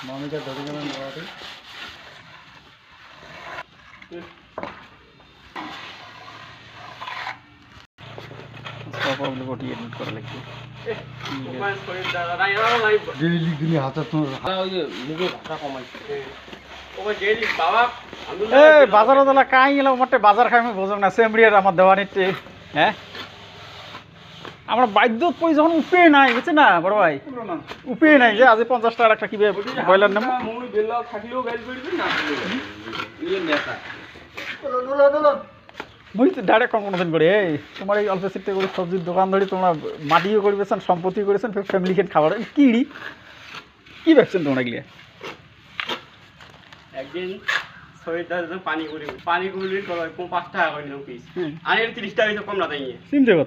মামিটা ধরে গেলেন বাবাটি প্রবলেম ওটি এডিট করা লাগবে ডেইলি দিনে হাতে তো ওই যে মুখে ভাষা কমাইছে ওই ডেইলি বাবা এই বাজারে দলা কাই এলো মতে বাজার খাই আমি বুঝম না সেমরিয়ার আমার দেওয়ানিতে হ্যাঁ আমরা বাধ্যত পই যখন উপায় নাই বুঝছ না বড় ভাই উপায় নাই যে আজ 50 টাকা একটা কিবে বয়লার নাম মুনি বেলা থাকলেও গাইল পড়বে না ইলে নেতা দোলা মুই তো ডাইরেক্ট কোনদিন করে এই তোমার এই অল্প সিটে করে সবজির দোকান ধরি তোমরা মাটিও করিবেছেন সম্পত্তি করেছেন ফ্যামিলি খেন খাবার কিড়ি কি ভাবছেন তোমরা গিয়ে একদিন ছয়টার পানি করি করে 5 টাকা করে নিও পিস আর 30 টাকা কম না তাই চিন্তা কর